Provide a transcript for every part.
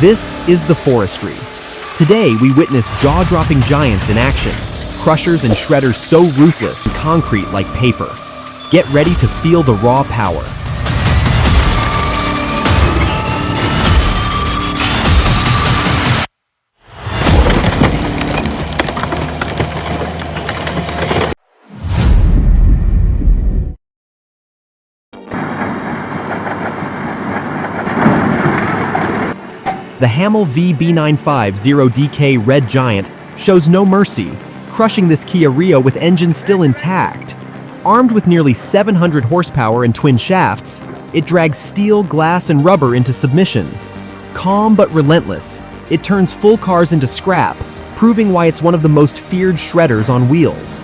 This is the Forestry. Today, we witness jaw-dropping giants in action, crushers and shredders so ruthless and concrete like paper. Get ready to feel the raw power. The Hamel VB950DK Red Giant shows no mercy, crushing this Kia Rio with engine still intact. Armed with nearly 700 horsepower and twin shafts, it drags steel, glass, and rubber into submission. Calm but relentless, it turns full cars into scrap, proving why it's one of the most feared shredders on wheels.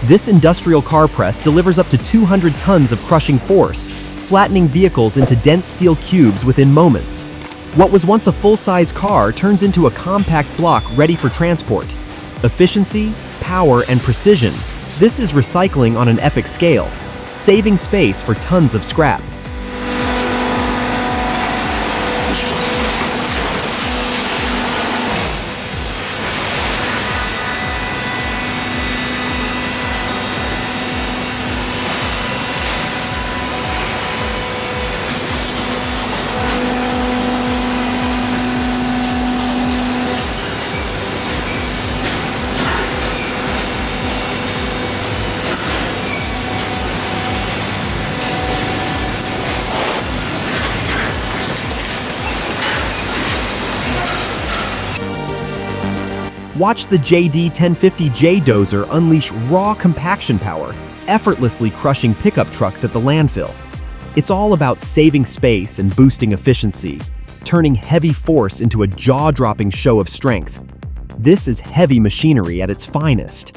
This industrial car press delivers up to 200 tons of crushing force, flattening vehicles into dense steel cubes within moments. What was once a full-size car turns into a compact block ready for transport. Efficiency, power, and precision. This is recycling on an epic scale, saving space for tons of scrap. Watch the JD1050J dozer unleash raw compaction power, effortlessly crushing pickup trucks at the landfill. It's all about saving space and boosting efficiency, turning heavy force into a jaw-dropping show of strength. This is heavy machinery at its finest.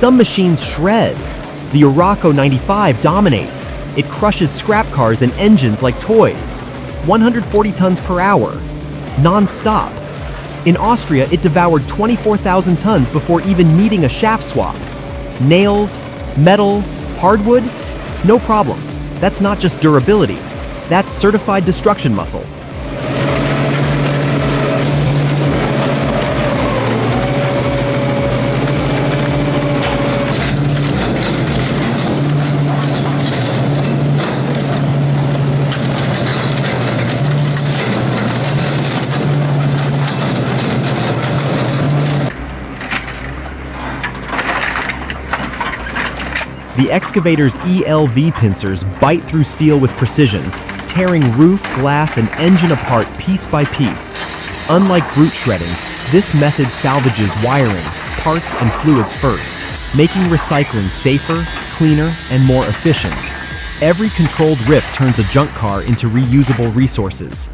Some machines shred. The Oraco 95 dominates. It crushes scrap cars and engines like toys. 140 tons per hour, non-stop. In Austria, it devoured 24,000 tons before even needing a shaft swap. Nails, metal, hardwood? No problem. That's not just durability. That's certified destruction muscle. The excavator's ELV pincers bite through steel with precision, tearing roof, glass, and engine apart piece by piece. Unlike brute shredding, this method salvages wiring, parts, and fluids first, making recycling safer, cleaner, and more efficient. Every controlled rip turns a junk car into reusable resources.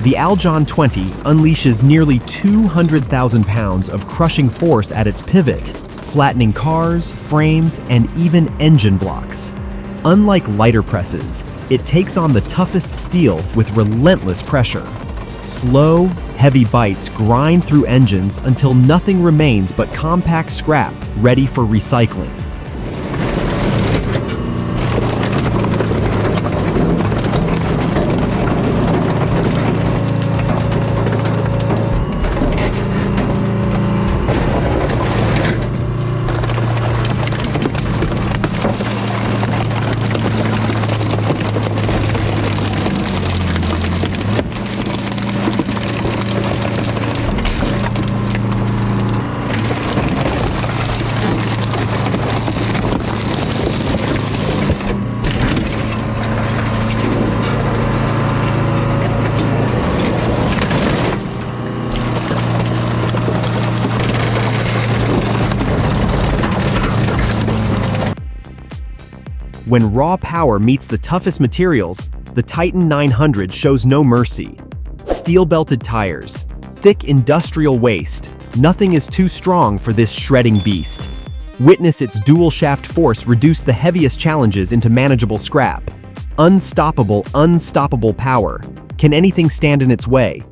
The Aljon 20 unleashes nearly 200,000 pounds of crushing force at its pivot, flattening cars, frames, and even engine blocks. Unlike lighter presses, it takes on the toughest steel with relentless pressure. Slow, heavy bites grind through engines until nothing remains but compact scrap ready for recycling. When raw power meets the toughest materials, the Titan 900 shows no mercy. Steel-belted tires, thick industrial waste, nothing is too strong for this shredding beast. Witness its dual-shaft force reduce the heaviest challenges into manageable scrap. Unstoppable, unstoppable power. Can anything stand in its way?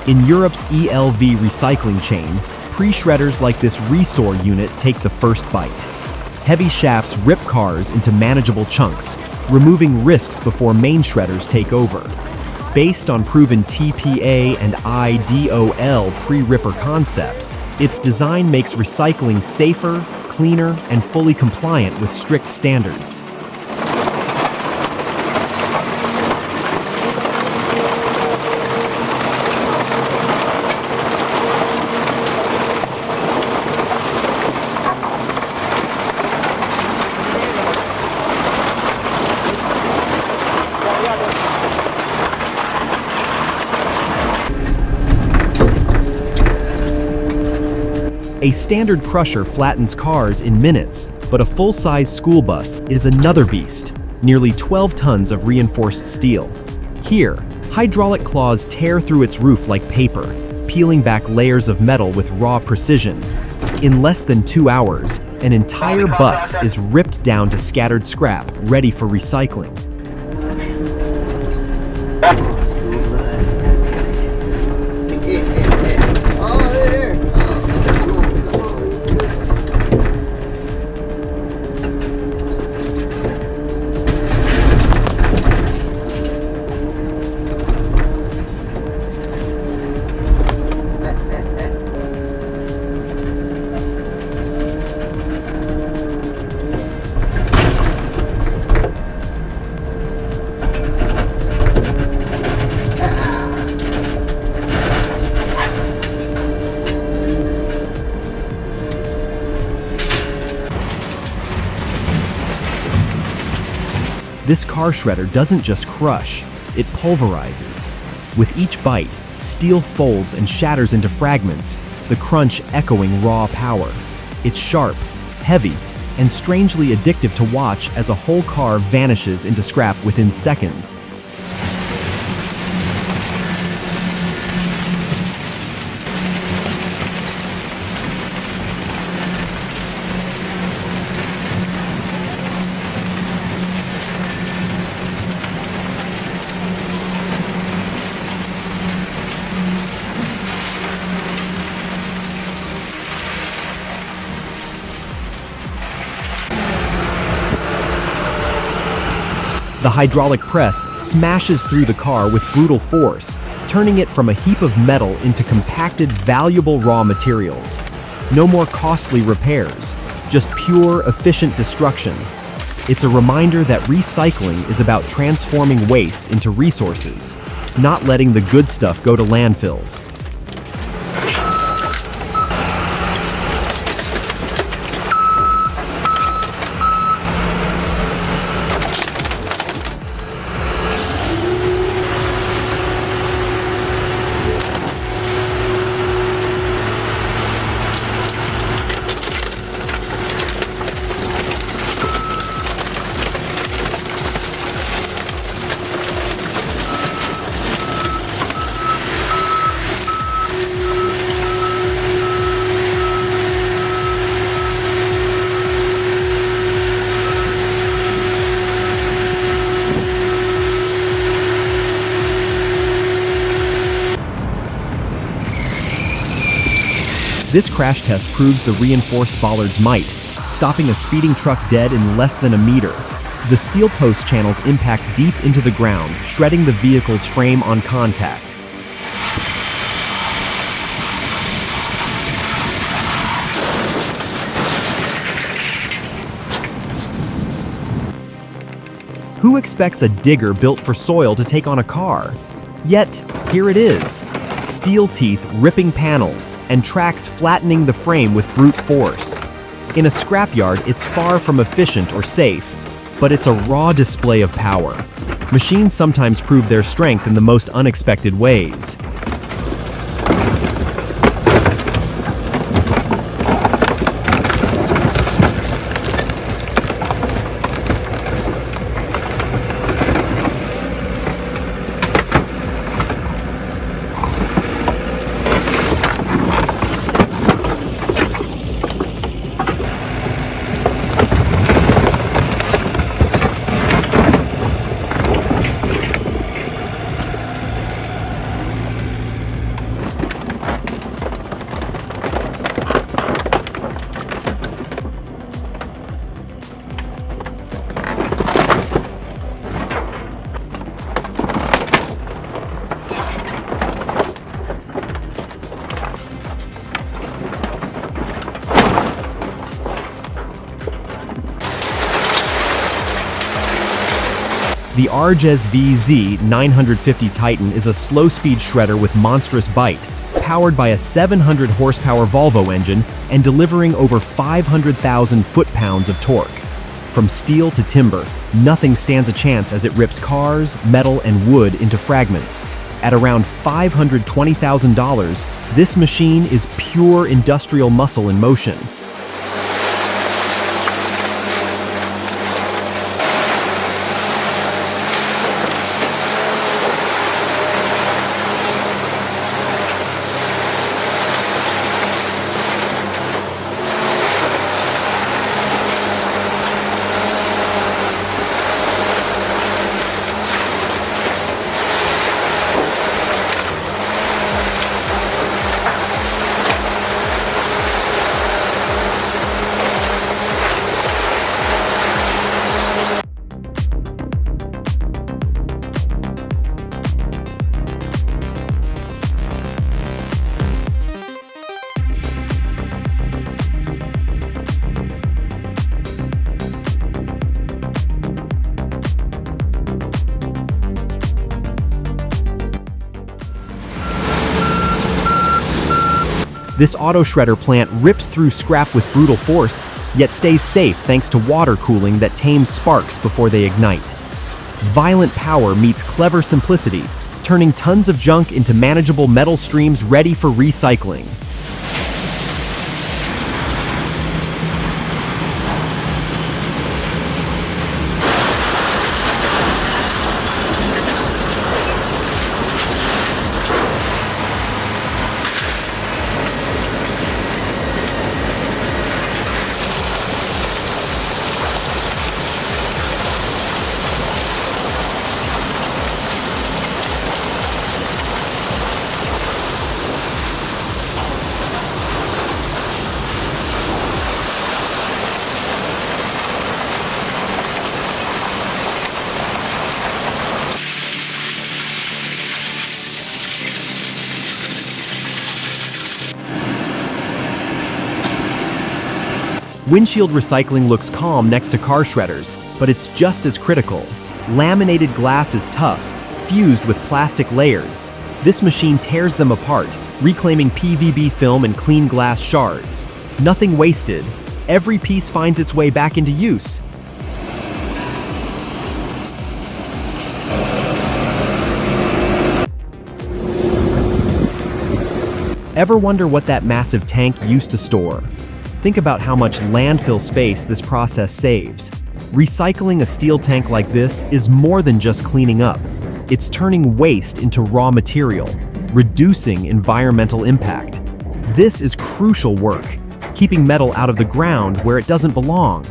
In Europe's ELV recycling chain, pre-shredders like this Resor unit take the first bite. Heavy shafts rip cars into manageable chunks, removing risks before main shredders take over. Based on proven TPA and IDOL pre-ripper concepts, its design makes recycling safer, cleaner, and fully compliant with strict standards. A standard crusher flattens cars in minutes, but a full-size school bus is another beast, nearly 12 tons of reinforced steel. Here, hydraulic claws tear through its roof like paper, peeling back layers of metal with raw precision. In less than 2 hours, an entire bus is ripped down to scattered scrap, ready for recycling. This car shredder doesn't just crush, it pulverizes. With each bite, steel folds and shatters into fragments, the crunch echoing raw power. It's sharp, heavy, and strangely addictive to watch as a whole car vanishes into scrap within seconds. The hydraulic press smashes through the car with brutal force, turning it from a heap of metal into compacted, valuable raw materials. No more costly repairs, just pure, efficient destruction. It's a reminder that recycling is about transforming waste into resources, not letting the good stuff go to landfills. This crash test proves the reinforced Ballard's might, stopping a speeding truck dead in less than a meter. The steel post channels impact deep into the ground, shredding the vehicle's frame on contact. Who expects a digger built for soil to take on a car? Yet, here it is. Steel teeth ripping panels, and tracks flattening the frame with brute force. In a scrapyard, it's far from efficient or safe, but it's a raw display of power. Machines sometimes prove their strength in the most unexpected ways. The Arges VZ 950 Titan is a slow-speed shredder with monstrous bite, powered by a 700 horsepower Volvo engine and delivering over 500,000 foot-pounds of torque. From steel to timber, nothing stands a chance as it rips cars, metal, and wood into fragments. At around $520,000, this machine is pure industrial muscle in motion. This auto shredder plant rips through scrap with brutal force, yet stays safe thanks to water cooling that tames sparks before they ignite. Violent power meets clever simplicity, turning tons of junk into manageable metal streams ready for recycling. Windshield recycling looks calm next to car shredders, but it's just as critical. Laminated glass is tough, fused with plastic layers. This machine tears them apart, reclaiming PVB film and clean glass shards. Nothing wasted. Every piece finds its way back into use. Ever wonder what that massive tank used to store? Think about how much landfill space this process saves. Recycling a steel tank like this is more than just cleaning up. It's turning waste into raw material, reducing environmental impact. This is crucial work, keeping metal out of the ground where it doesn't belong.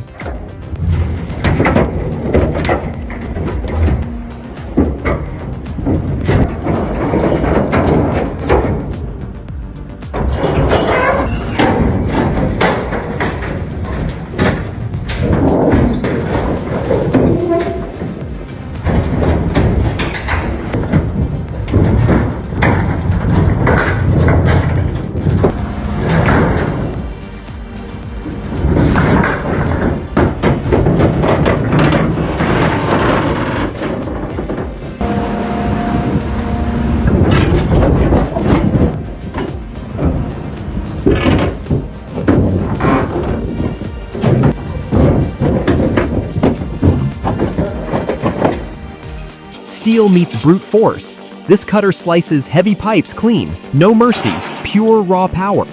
Steel meets brute force. This cutter slices heavy pipes clean, no mercy, pure raw power.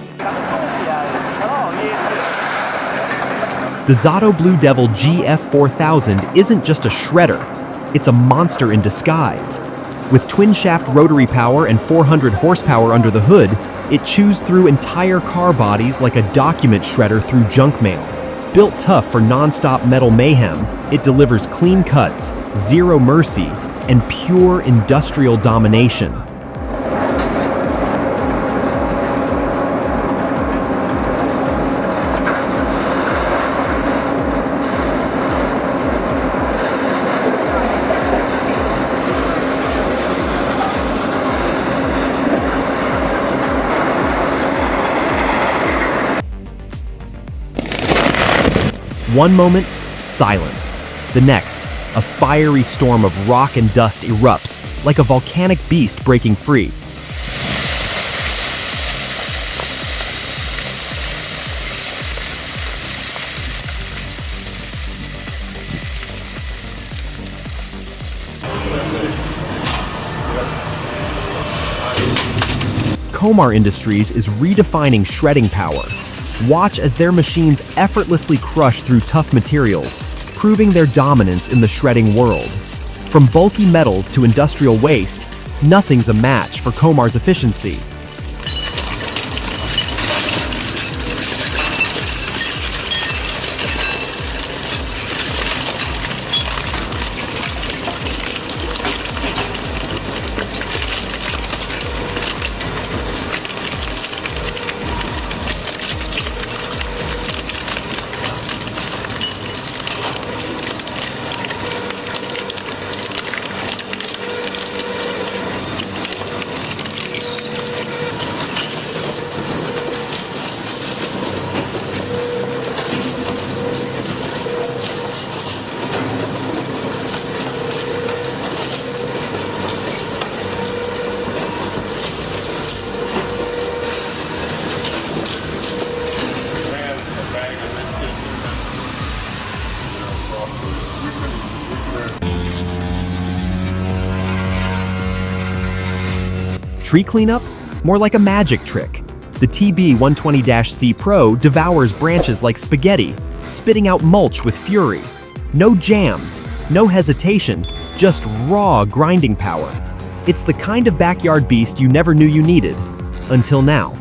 The Zato Blue Devil GF4000 isn't just a shredder, it's a monster in disguise. With twin-shaft rotary power and 400 horsepower under the hood, it chews through entire car bodies like a document shredder through junk mail. Built tough for non-stop metal mayhem, it delivers clean cuts, zero mercy, and pure industrial domination. One moment, silence. The next, a fiery storm of rock and dust erupts, like a volcanic beast breaking free. Komar Industries is redefining shredding power. Watch as their machines effortlessly crush through tough materials, proving their dominance in the shredding world. From bulky metals to industrial waste, nothing's a match for Komar's efficiency. Tree cleanup? More like a magic trick. The TB120-C Pro devours branches like spaghetti, spitting out mulch with fury. No jams, no hesitation, just raw grinding power. It's the kind of backyard beast you never knew you needed, until now.